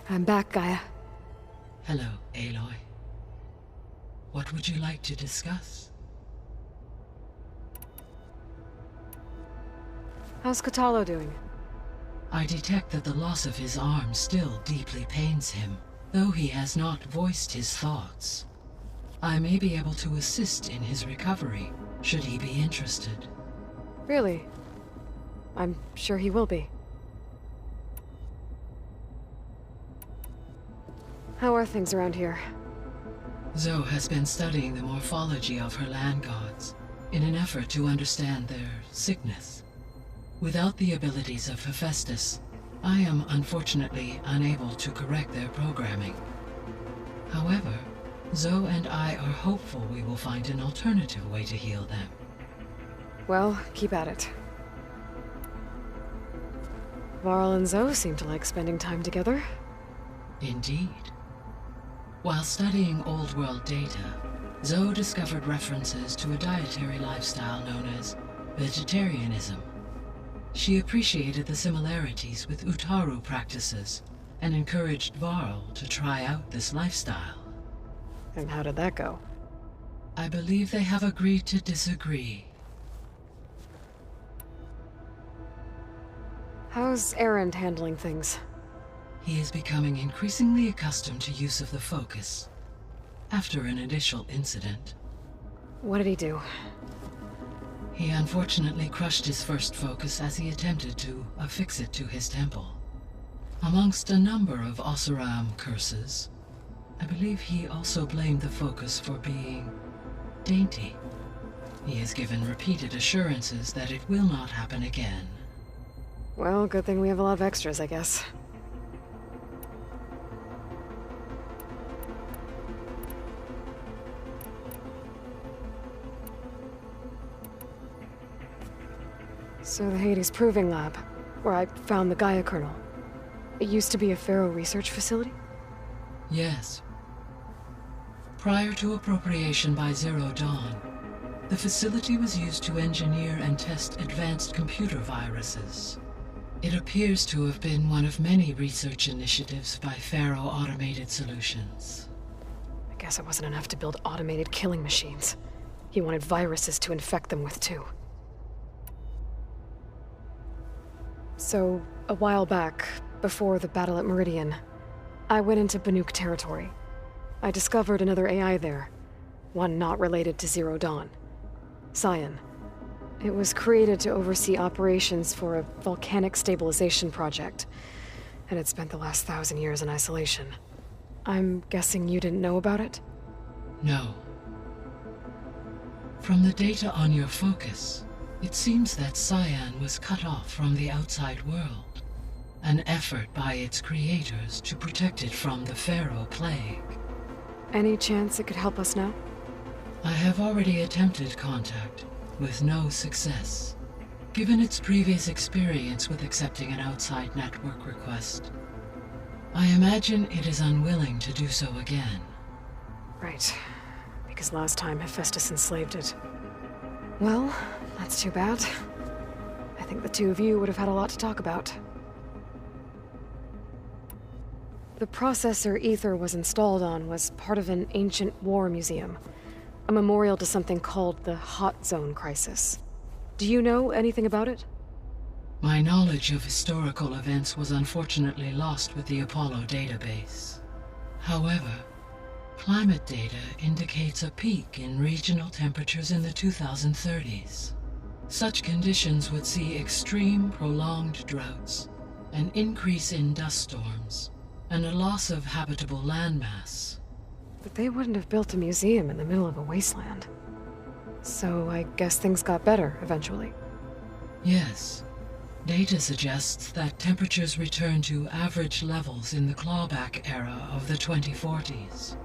I'm back, Gaia. Hello, Aloy. What would you like to discuss? How's CRADLE doing? I detect that the loss of his arm still deeply pains him, though he has not voiced his thoughts. I may be able to assist in his recovery, should he be interested. Really? I'm sure he will be. How are things around here? Zoe has been studying the morphology of her land gods in an effort to understand their sickness. Without the abilities of Hephaestus, I am unfortunately unable to correct their programming. However, Zoe and I are hopeful we will find an alternative way to heal them. Well, keep at it. Varl and Zoe seem to like spending time together. Indeed. While studying Old World data, Zoe discovered references to a dietary lifestyle known as vegetarianism. She appreciated the similarities with Utaru practices and encouraged Varl to try out this lifestyle. And how did that go? I believe they have agreed to disagree. How's Erend handling things? He is becoming increasingly accustomed to use of the focus, after an initial incident. What did he do? He unfortunately crushed his first focus as he attempted to affix it to his temple. Amongst a number of Oseram curses, I believe he also blamed the focus for being dainty. He has given repeated assurances that it will not happen again. Well, good thing we have a lot of extras, I guess. So the Hades Proving Lab, where I found the Gaia kernel. It used to be a Pharaoh research facility? Yes. Prior to appropriation by Zero Dawn, the facility was used to engineer and test advanced computer viruses. It appears to have been one of many research initiatives by Pharaoh Automated Solutions. I guess it wasn't enough to build automated killing machines. He wanted viruses to infect them with, too. So, a while back, before the battle at Meridian, I went into Banuk territory. I discovered another AI there, one not related to Zero Dawn. Cyan. It was created to oversee operations for a volcanic stabilization project, and it spent the last 1,000 years in isolation. I'm guessing you didn't know about it? No. From the data on your focus, it seems that Cyan was cut off from the outside world, an effort by its creators to protect it from the Pharaoh plague. Any chance it could help us now? I have already attempted contact, with no success. Given its previous experience with accepting an outside network request, I imagine it is unwilling to do so again. Right. Because last time Hephaestus enslaved it. Well, that's too bad. I think the two of you would have had a lot to talk about. The processor Ether was installed on was part of an ancient war museum. A memorial to something called the Hot Zone Crisis. Do you know anything about it? My knowledge of historical events was unfortunately lost with the Apollo database. However, climate data indicates a peak in regional temperatures in the 2030s. Such conditions would see extreme, prolonged droughts, an increase in dust storms, and a loss of habitable landmass. But they wouldn't have built a museum in the middle of a wasteland. So I guess things got better eventually. Yes. Data suggests that temperatures returned to average levels in the clawback era of the 2040s.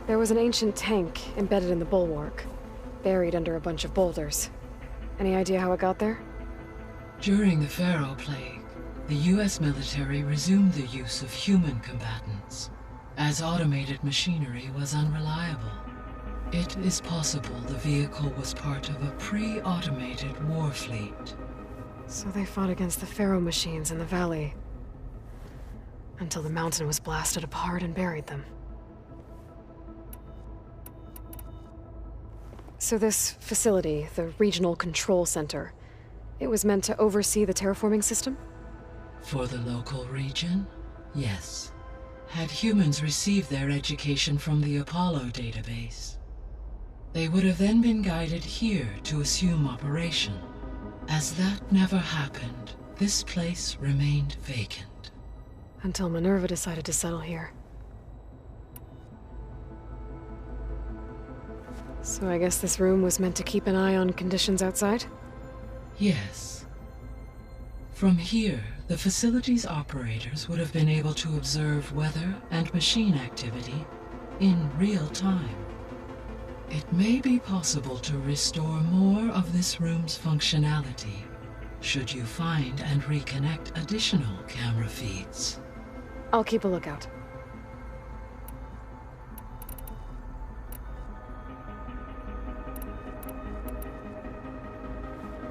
There was an ancient tank embedded in the bulwark, buried under a bunch of boulders. Any idea how it got there? During the Pharaoh plague, the US military resumed the use of human combatants, as automated machinery was unreliable. It is possible the vehicle was part of a pre-automated war fleet. So they fought against the Pharaoh machines in the valley, until the mountain was blasted apart and buried them. So this facility, the Regional Control Center, it was meant to oversee the terraforming system? For the local region, yes. Had humans received their education from the Apollo database, they would have then been guided here to assume operation. As that never happened, this place remained vacant. Until Minerva decided to settle here. So I guess this room was meant to keep an eye on conditions outside? Yes. From here, the facility's operators would have been able to observe weather and machine activity in real time. It may be possible to restore more of this room's functionality, should you find and reconnect additional camera feeds. I'll keep a lookout.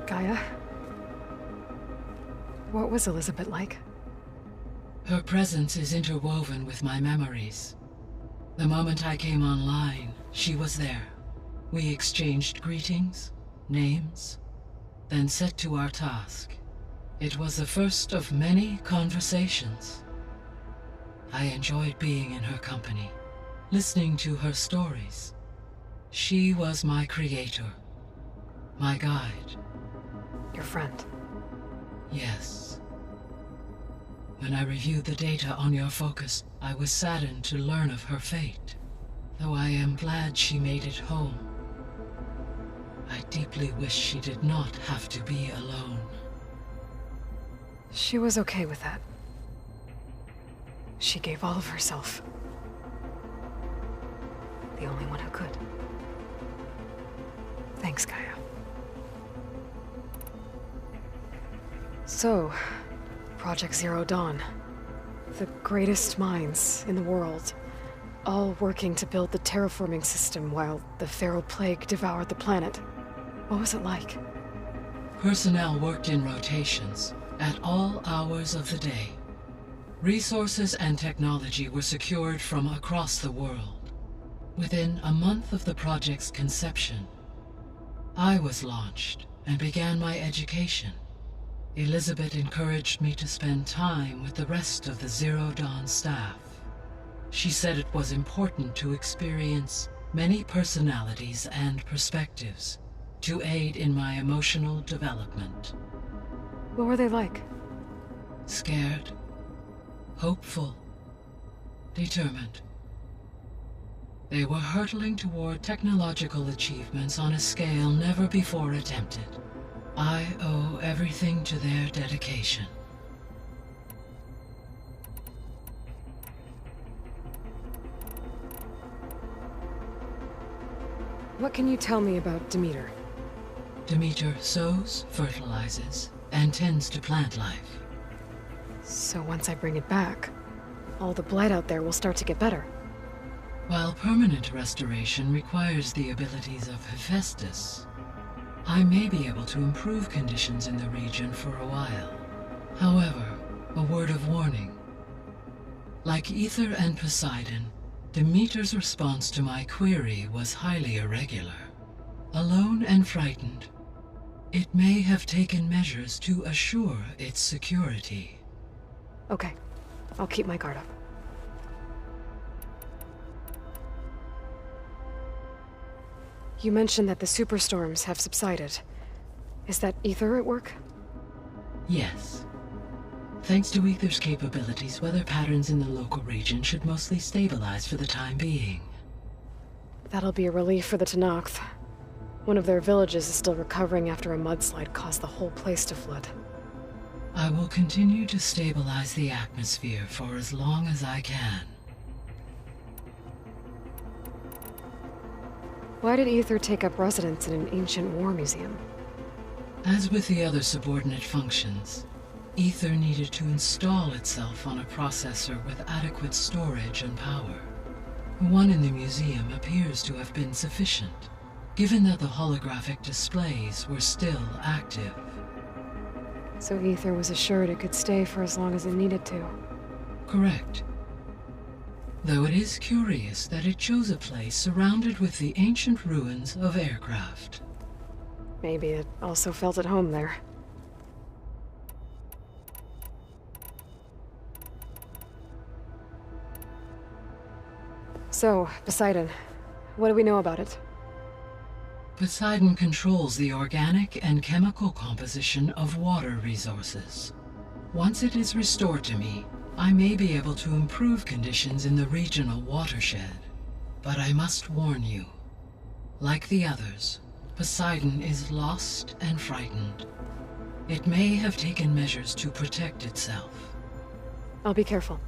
Gaia? What was Elizabeth like? Her presence is interwoven with my memories. The moment I came online, she was there. We exchanged greetings, names, then set to our task. It was the first of many conversations. I enjoyed being in her company, listening to her stories. She was my creator, my guide. Your friend. Yes. When I reviewed the data on your focus, I was saddened to learn of her fate, though I am glad she made it home. I deeply wish she did not have to be alone. She was okay with that. She gave all of herself. The only one who could. Thanks, Gaia. So, Project Zero Dawn. The greatest minds in the world, all working to build the terraforming system while the Pharaoh Plague devoured the planet. What was it like? Personnel worked in rotations, at all hours of the day. Resources and technology were secured from across the world. Within a month of the project's conception, I was launched and began my education. Elizabeth encouraged me to spend time with the rest of the Zero Dawn staff. She said it was important to experience many personalities and perspectives to aid in my emotional development. What were they like? Scared, hopeful, determined. They were hurtling toward technological achievements on a scale never before attempted. I owe everything to their dedication. What can you tell me about Demeter? Demeter sows, fertilizes, and tends to plant life. So once I bring it back, all the blight out there will start to get better. While permanent restoration requires the abilities of Hephaestus, I may be able to improve conditions in the region for a while. However, a word of warning. Like Ether and Poseidon, Demeter's response to my query was highly irregular. Alone and frightened, it may have taken measures to assure its security. Okay, I'll keep my guard up. You mentioned that the superstorms have subsided. Is that Ether at work? Yes. Thanks to Ether's capabilities, weather patterns in the local region should mostly stabilize for the time being. That'll be a relief for the Tenakth. One of their villages is still recovering after a mudslide caused the whole place to flood. I will continue to stabilize the atmosphere for as long as I can. Why did Ether take up residence in an ancient war museum? As with the other subordinate functions, Ether needed to install itself on a processor with adequate storage and power. The one in the museum appears to have been sufficient, given that the holographic displays were still active. So Ether was assured it could stay for as long as it needed to. Correct. Though it is curious that it chose a place surrounded with the ancient ruins of aircraft. Maybe it also felt at home there. So, Poseidon, what do we know about it? Poseidon controls the organic and chemical composition of water resources. Once it is restored to me, I may be able to improve conditions in the regional watershed. But I must warn you, like the others, Poseidon is lost and frightened. It may have taken measures to protect itself. I'll be careful.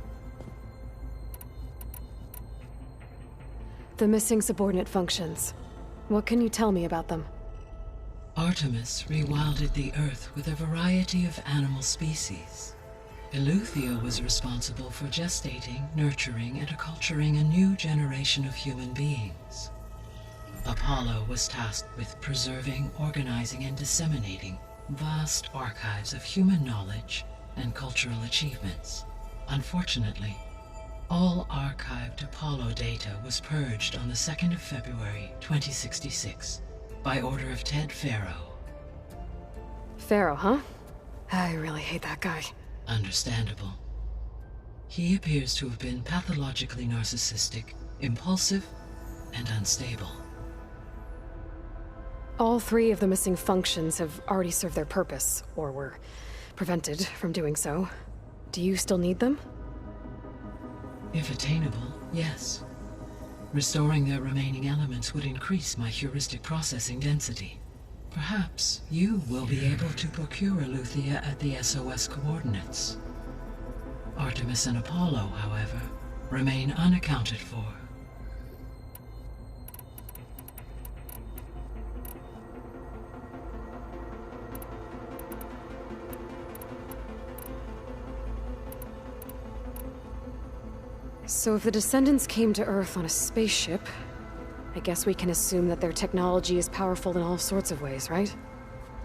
The missing subordinate functions. What can you tell me about them? Artemis rewilded the Earth with a variety of animal species. Eleuthia was responsible for gestating, nurturing, and acculturating a new generation of human beings. Apollo was tasked with preserving, organizing, and disseminating vast archives of human knowledge and cultural achievements. Unfortunately, all archived Apollo data was purged on the 2nd of February, 2066, by order of Ted Faro. Pharaoh, huh? I really hate that guy. Understandable. He appears to have been pathologically narcissistic, impulsive, and unstable. All three of the missing functions have already served their purpose, or were prevented from doing so. Do you still need them? If attainable, yes. Restoring their remaining elements would increase my heuristic processing density. Perhaps you will be able to procure Eleuthia at the SOS coordinates. Artemis and Apollo, however, remain unaccounted for. So if the descendants came to Earth on a spaceship, I guess we can assume that their technology is powerful in all sorts of ways, right?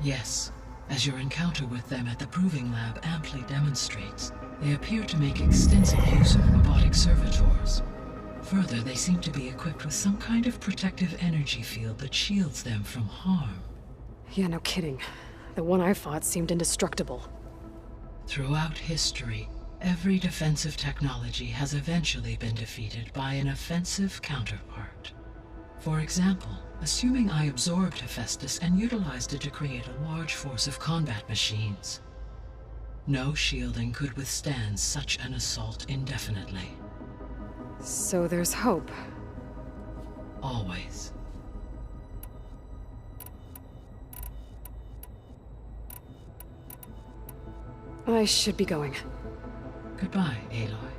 Yes, as your encounter with them at the Proving Lab amply demonstrates, they appear to make extensive use of robotic servitors. Further, they seem to be equipped with some kind of protective energy field that shields them from harm. Yeah, no kidding. The one I fought seemed indestructible. Throughout history, every defensive technology has eventually been defeated by an offensive counterpart. For example, assuming I absorbed Hephaestus and utilized it to create a large force of combat machines. No shielding could withstand such an assault indefinitely. So there's hope. Always. I should be going. Goodbye, Aloy.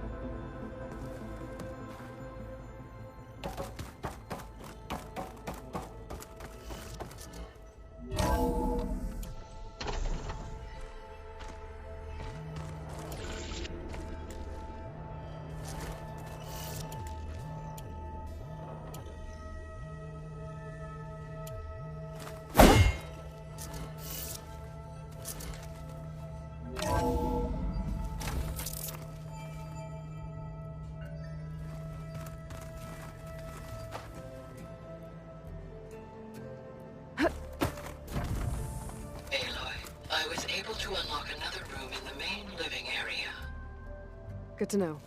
Good to know.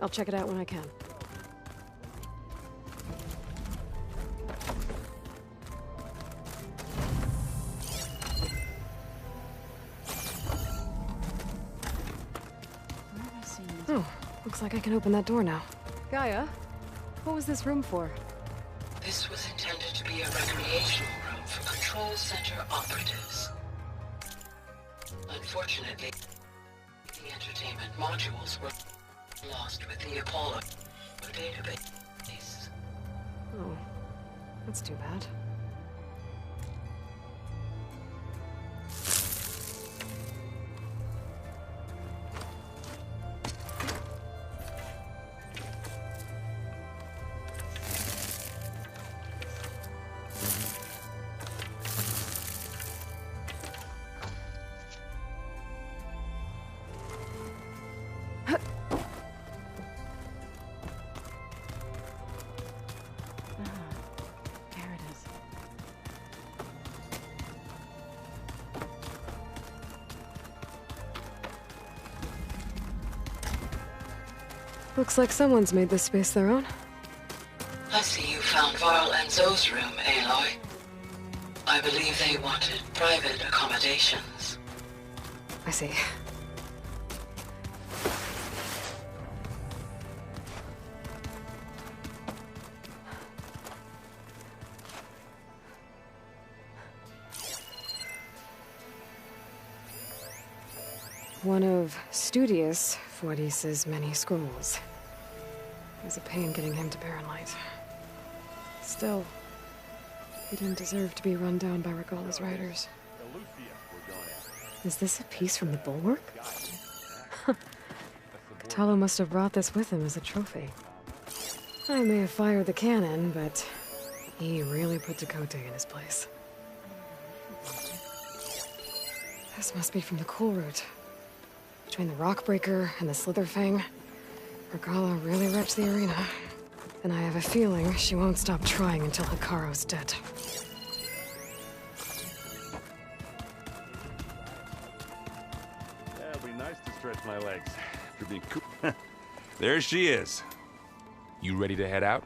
I'll check it out when I can. Oh, looks like I can open that door now. Gaia, what was this room for? This was intended to be a recreational room for Control Center operatives. Unfortunately, the entertainment modules were lost with the Apollo database. Oh, that's too bad. Looks like someone's made this space their own. I see you found Varl and Zoe's room, Aloy. I believe they wanted private accommodations. I see. One of Studious Fuadis's many scrolls. It was a pain getting him to Barren Light. Still, he didn't deserve to be run down by Regala's riders. Is this a piece from the bulwark? Katalo must have brought this with him as a trophy. I may have fired the cannon, but he really put Dakota in his place. This must be from the cool route. Between the Rockbreaker and the Slitherfang, Regala really wrecked the arena. And I have a feeling she won't stop trying until Hikaru's dead. It'll be nice to stretch my legs after being There she is. You ready to head out?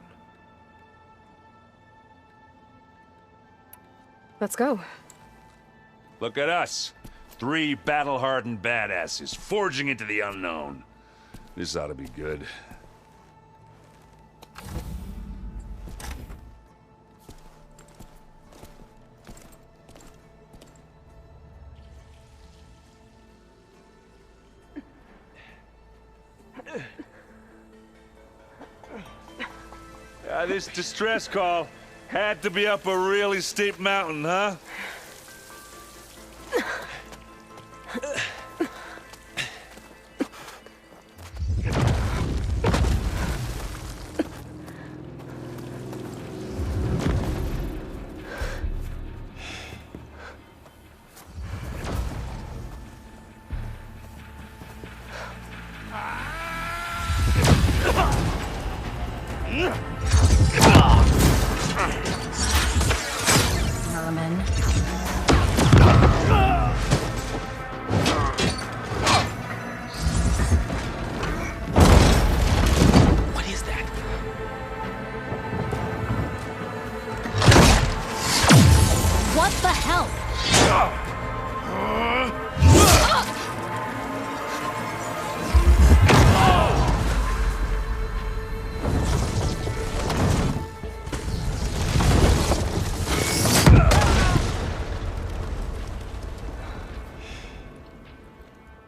Let's go. Look at us. 3 battle-hardened badasses forging into the unknown. This ought to be good. This distress call had to be up a really steep mountain, huh?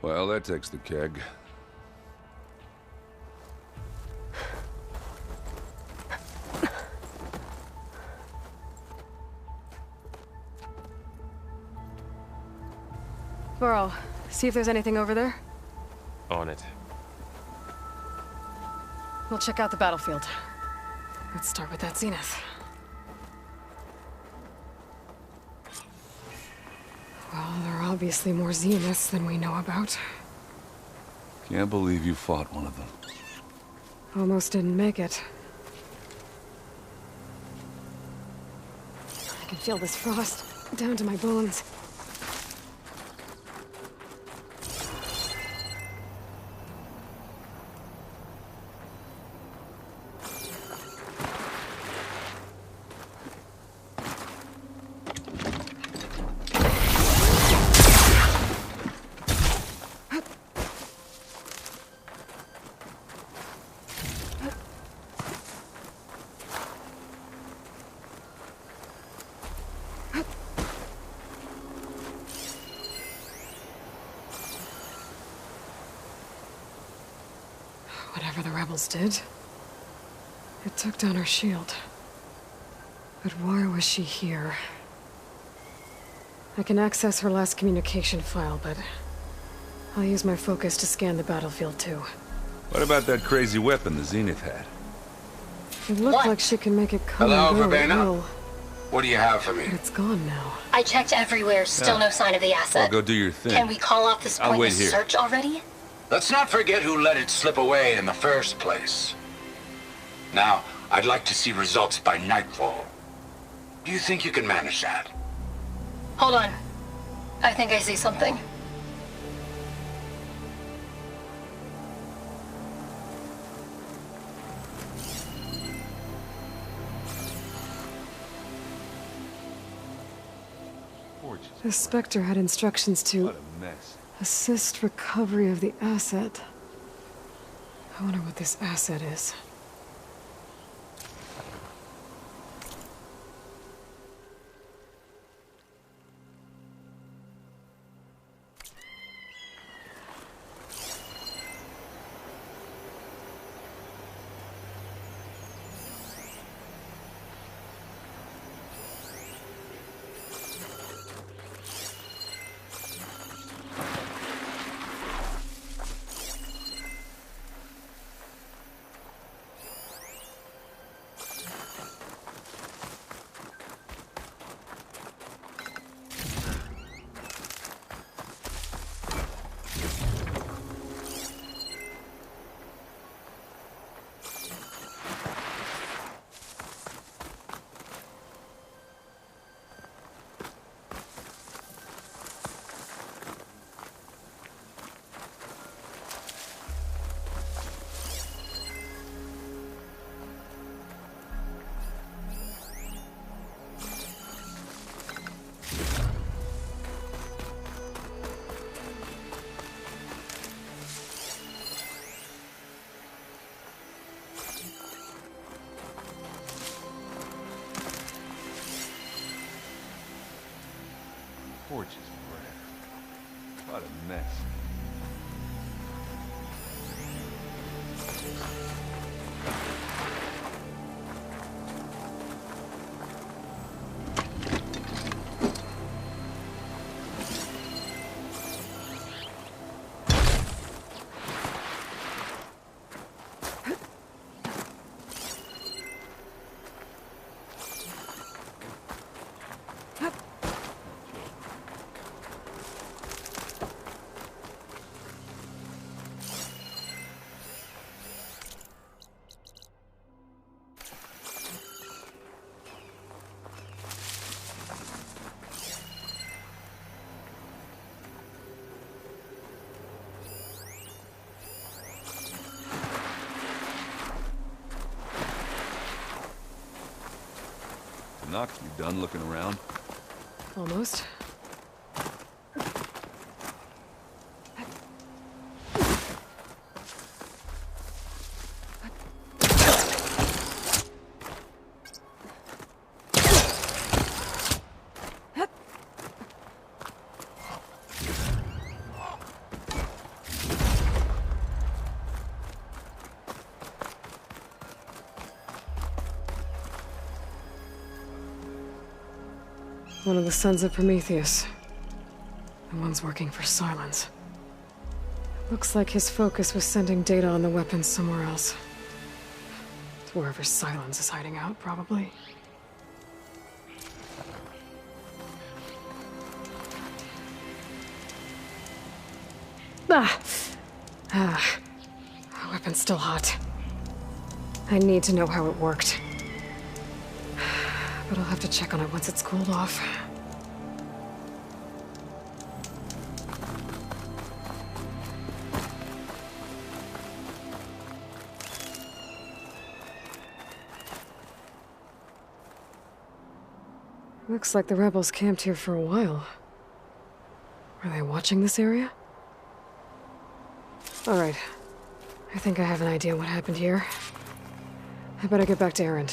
Well, that takes the keg. Varl, see if there's anything over there. On it. We'll check out the battlefield. Let's start with that zenith. Well, there are obviously more zeniths than we know about. Can't believe you fought one of them. Almost didn't make it. I can feel this frost down to my bones. Whatever the rebels did, it took down her shield. But why was she here? I can access her last communication file, but I'll use my focus to scan the battlefield too. What about that crazy weapon the Zenith had? It looked like she can make it come Hello, and go at Verbena? will, What do you have for me? but it's gone now. I checked everywhere, still no sign of the Well, asset. go do your thing. Can we call off this I'll wait pointless here. search already? Let's not forget who let it slip away in the first place. Now, I'd like to see results by nightfall. Do you think you can manage that? Hold on. I think I see something. The Spectre had instructions to What a mess. assist recovery of the asset. I wonder what this asset is. Forge's breath. What a mess. Knox, you done looking around? Almost. One of the sons of Prometheus. The one's working for Silence. Looks like his focus was sending data on the weapons somewhere else. To wherever Silence is hiding out, probably. The weapon's still hot. I need to know how it worked. But I'll have to check on it once it's cooled off. Looks like the rebels camped here for a while. Are they watching this area? All right. I think I have an idea what happened here. I better get back to Erend.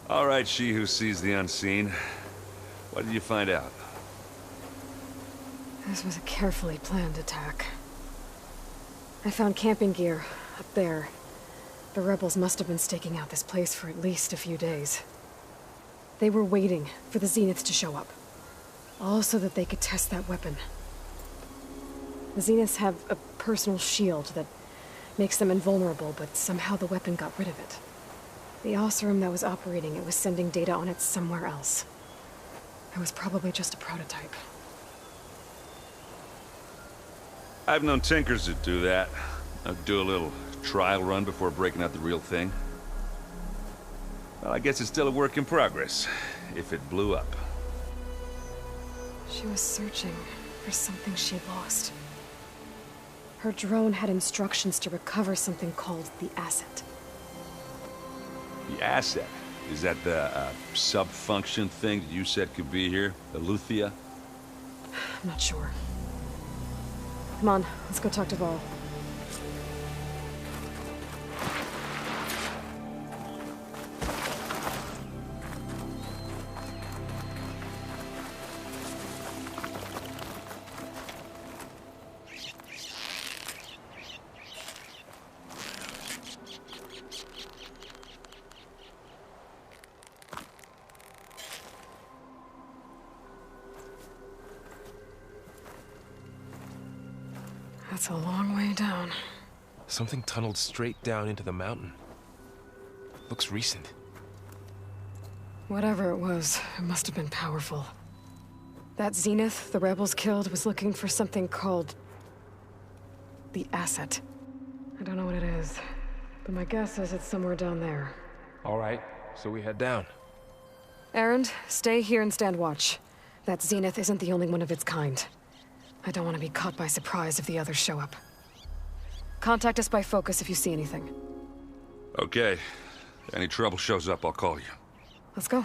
All right, she who sees the unseen. What did you find out? This was a carefully planned attack. I found camping gear up there. The rebels must have been staking out this place for at least a few days. They were waiting for the Zeniths to show up. All so that they could test that weapon. The Zeniths have a personal shield that makes them invulnerable, but somehow the weapon got rid of it. The Oseram that was operating it was sending data on it somewhere else. It was probably just a prototype. I've known tinkers that do that. I'd do a little trial run before breaking out the real thing. Well, I guess it's still a work in progress, if it blew up. She was searching for something she lost. Her drone had instructions to recover something called the asset. The asset? Is that the sub-function thing that you said could be here? The Luthia? I'm not sure. Come on, let's go talk to Vol. That's a long way down. Something tunneled straight down into the mountain. Looks recent. Whatever it was, it must have been powerful. That Zenith the rebels killed was looking for something called the asset. I don't know what it is, but my guess is it's somewhere down there. All right, so we head down. Erend, stay here and stand watch. That Zenith isn't the only one of its kind. I don't want to be caught by surprise if the others show up. Contact us by focus if you see anything. Okay. Any trouble shows up, I'll call you. Let's go.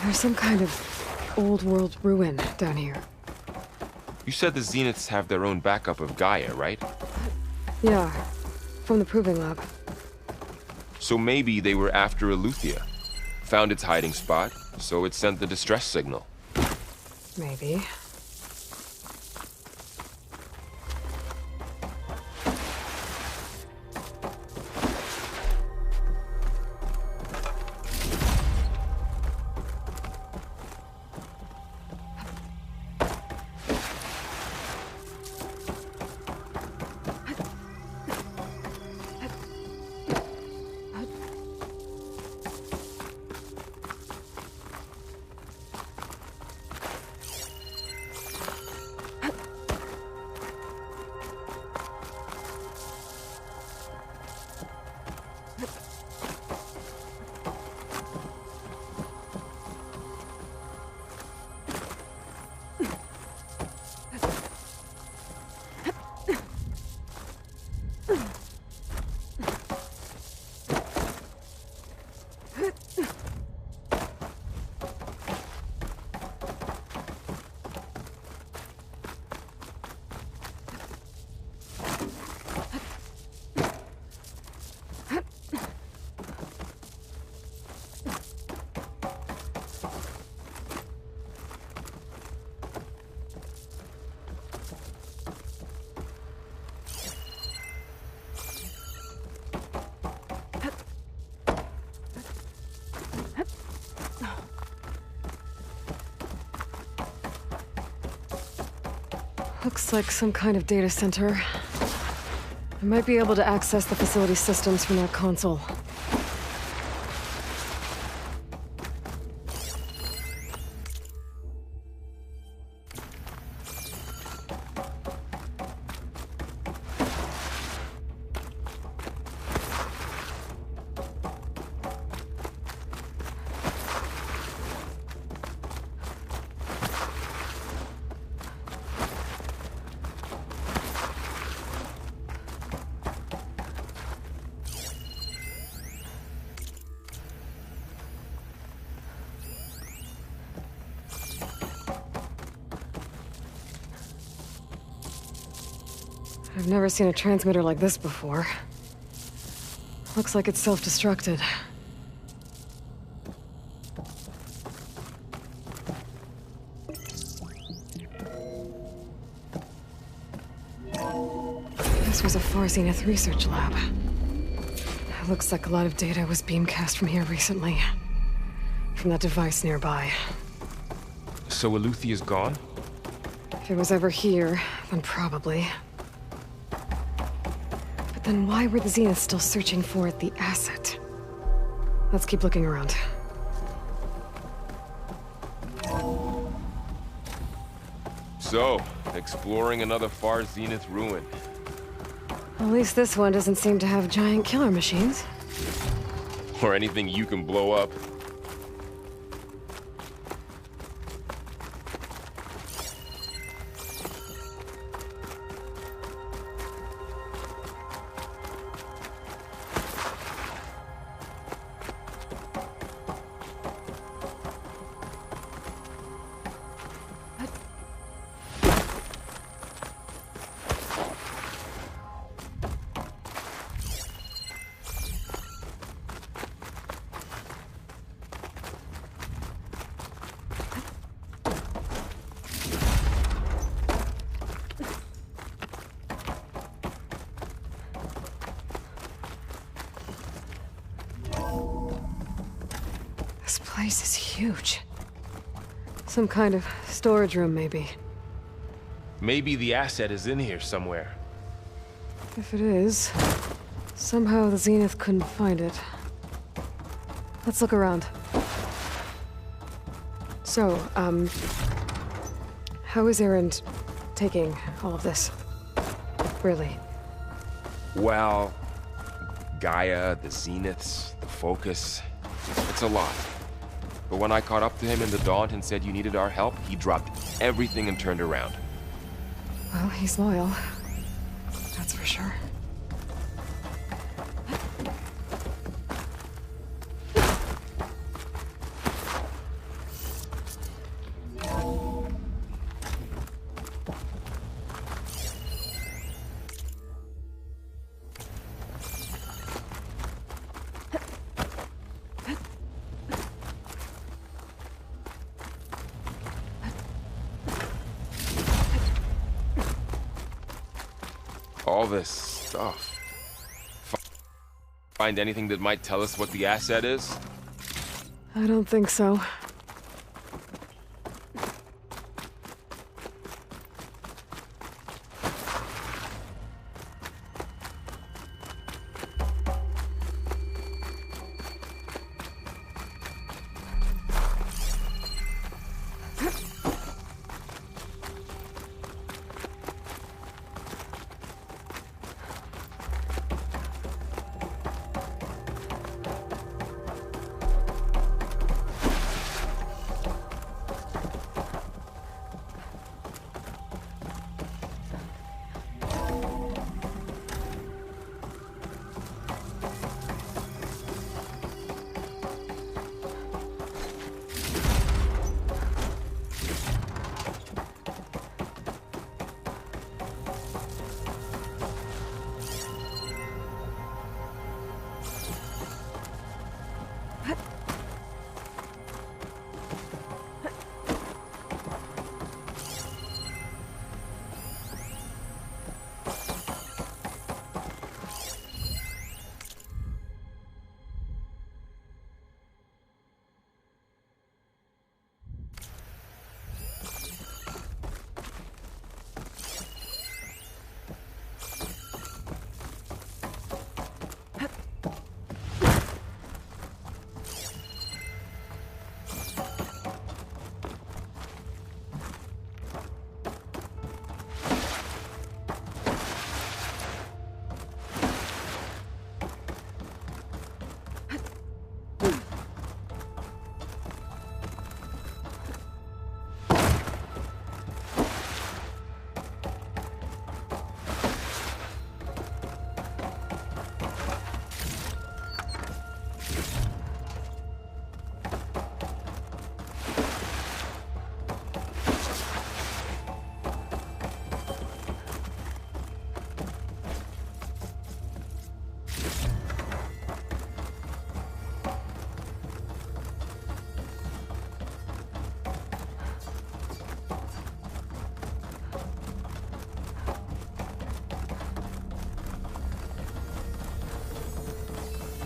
There's some kind of old-world ruin down here. You said the Zeniths have their own backup of Gaia, right? Yeah, from the Proving Lab. So maybe they were after a Luthia. Found its hiding spot, so it sent the distress signal. Maybe. Looks like some kind of data center. I might be able to access the facility systems from that console. I've never seen a transmitter like this before. Looks like it's self-destructed. This was a Far Zenith research lab. It looks like a lot of data was beamcast from here recently. From that device nearby. So Eluthia's gone? If it was ever here, then probably. But then why were the Zeniths still searching for the asset? Let's keep looking around. So, exploring another Far Zenith ruin. At least this one doesn't seem to have giant killer machines. Or anything you can blow up. This place is huge. Some kind of storage room, maybe. Maybe the asset is in here somewhere. If it is, somehow the Zenith couldn't find it. Let's look around. So, how is Erend taking all of this? Really? Well, Gaia, the Zeniths, the Focus, it's a lot. But when I caught up to him in the Daunt and said you needed our help, he dropped everything and turned around. Well, he's loyal. That's for sure. All this stuff. Find anything that might tell us what the asset is? I don't think so.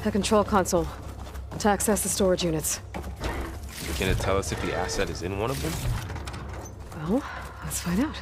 A control console to access the storage units. Can it tell us if the asset is in one of them? Well, let's find out.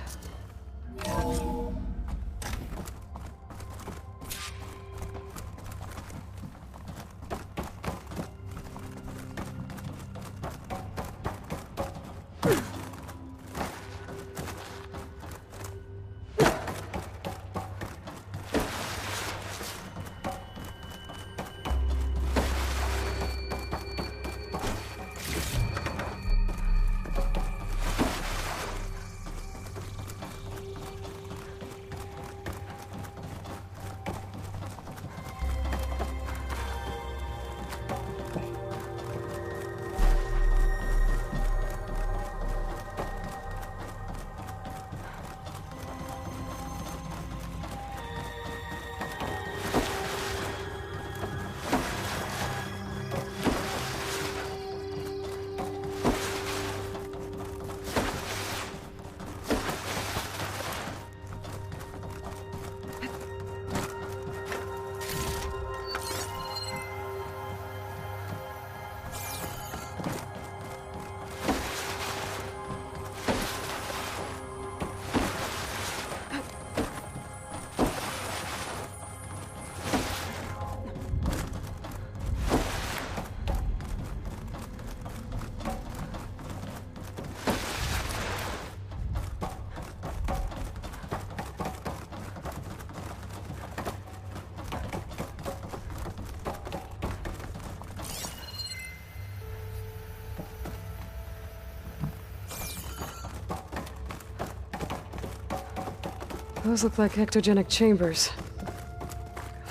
Those look like ectogenic chambers.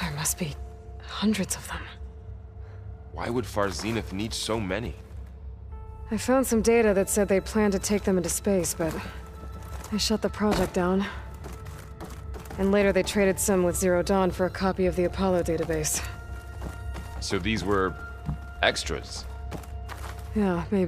There must be hundreds of them. Why would Far Zenith need so many? I found some data that said they planned to take them into space, but they shut the project down. And later they traded some with Zero Dawn for a copy of the Apollo database. So these were extras. Yeah, maybe.